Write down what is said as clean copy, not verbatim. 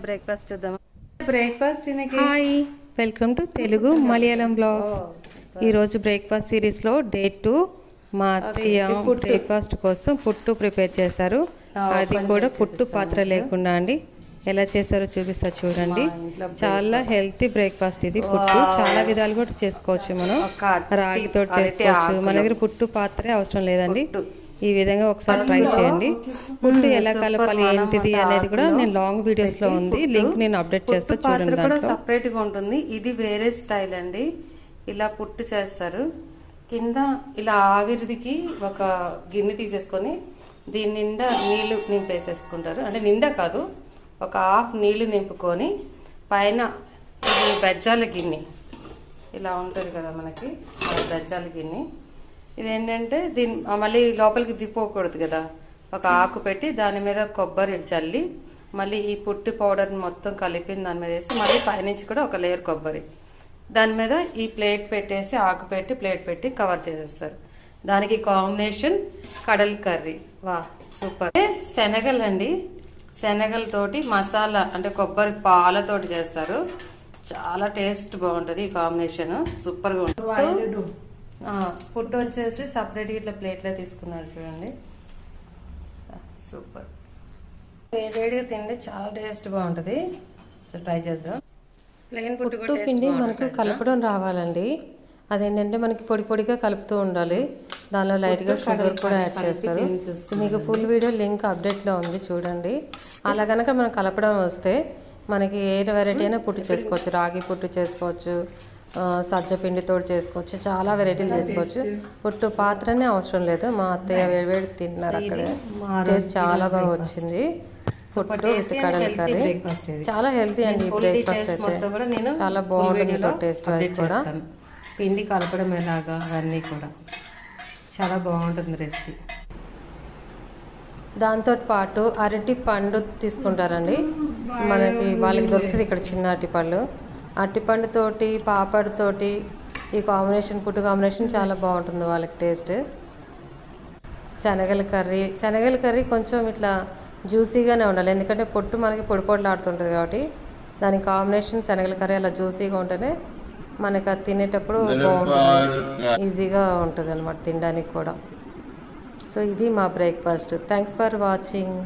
Breakfast చూద్దాం. Breakfast hi, welcome to Telugu Malayalam blogs. ఈరోజు breakfast సిరీస్లో డే 2 మా అత్తయ్య బ్రేక్ఫాస్ట్ కోసం పుట్టు ప్రిపేర్ చేశారు. అది కూడా పుట్టు పాత్ర లేకుండా అండి. ఎలా చేశారో చూపిస్తా చూడండి. చాలా హెల్తీ బ్రేక్ఫాస్ట్ ఇది. పుట్టు చాలా విధాలు కూడా చేసుకోవచ్చు. మనం రాగితో చేసుకోవచ్చు. మన దగ్గర పుట్టు పాత్రే అవసరం లేదండి. ఈ విధంగా ఒకసారి ట్రై చేయండి. పుట్టు ఎలా కలపాలి ఏంటిది అనేది కూడా నేను లాంగ్ వీడియోస్లో ఉంది, లింక్ నేను అప్డేట్ చేస్తా చూడండి. కూడా సపరేట్గా ఉంటుంది. ఇది వేరే స్టైల్ అండి. ఇలా పుట్టు చేస్తారు. కింద ఇలా ఆవిరిదికి ఒక గిన్నె తీసేసుకొని దీని నిండా నీళ్లు నింపేసేసుకుంటారు. అంటే నిండా కాదు, ఒక హాఫ్ నీళ్లు నింపుకొని పైన ఇది బెజ్జాల గిన్నె ఇలా ఉంటుంది కదా మనకి, బెజ్జాల గిన్నె. ఇదేంటంటే దీన్ని మళ్ళీ లోపలికి దిప్పుకోకూడదు కదా, ఒక ఆకు పెట్టి దాని మీద కొబ్బరి చల్లి మళ్ళీ ఈ పుట్టి పౌడర్ని మొత్తం కలిపిన దాని మీద వేసి మళ్ళీ పైనుంచి కూడా ఒక లేయర్ కొబ్బరి దాని మీద ఈ ప్లేట్ పెట్టేసి ఆకు పెట్టి ప్లేట్ పెట్టి కవర్ చేసేస్తారు. దానికి కాంబినేషన్ కడల్ కర్రీ. వా సూపర్. శనగలండి, శనగలతోటి మసాలా అంటే కొబ్బరి పాలతోటి చేస్తారు. చాలా టేస్ట్ బాగుంటుంది. ఈ కాంబినేషన్ సూపర్గా ఉంటుంది. పుట్టు వచ్చేసి సపరేట్గా ఇట్లా ప్లేట్లో తీసుకున్నారు చూడండి. సూపర్. వేడివేడిగా తింటే చాలా టేస్ట్ బాగుంటుంది. సో ట్రై చేద్దాం. ప్లెయిన్ పుట్టు పిండి మనకు కలపడం రావాలండి. అదేంటంటే మనకి పొడి పొడిగా కలుపుతూ ఉండాలి. దానిలో లైట్గా షుగర్ కూడా యాడ్ చేస్తారు. మీకు ఫుల్ వీడియో లింక్ అప్డేట్లో ఉంది చూడండి. అలా కనుక మనం కలపడం వస్తే మనకి ఏ వెరైటీ అయినా పుట్టు చేసుకోవచ్చు. రాగి పుట్టు చేసుకోవచ్చు, సజ్జ పిండితో చేసుకోవచ్చు, చాలా వెరైటీలు చేసుకోవచ్చు. పుట్టు పాత్రనే అవసరం లేదు. మా అత్తయ్య వేడివేడి తిన్నారు అక్కడ. టేస్ట్ చాలా బాగా వచ్చింది. పుట్టు విత్ కడల కర్రీ చాలా హెల్తీ అండి. ఈ బ్రేక్ఫాస్ట్ అయితే చాలా బాగుంటుంది. టేస్ట్ వైజ్ కూడా పిండి కలపడం ఎలాగా అవన్నీ కూడా చాలా బాగుంటుంది రెసిపీ. దాంతో పాటు అరటి పండు తీసుకుంటారండి. మనకి వాళ్ళకి దొరుకుతుంది ఇక్కడ చిన్న అరటిపళ్ళు. అరటిపండుతోటి పాపడితోటి ఈ కాంబినేషన్, పుట్టు కాంబినేషన్ చాలా బాగుంటుంది వాళ్ళకి టేస్ట్. శనగల కర్రీ కొంచెం ఇట్లా జ్యూసీగానే ఉండాలి, ఎందుకంటే పొట్టు మనకి పొడి పొడిలాడుతుంటుంది కాబట్టి దానికి కాంబినేషన్ శనగల కర్రీ అలా జ్యూసీగా ఉంటేనే మనకి అది తినేటప్పుడు బాగుంటుంది, ఈజీగా ఉంటుంది అనమాట తినడానికి కూడా. సో ఇది మా బ్రేక్ఫాస్ట్. Thanks for watching.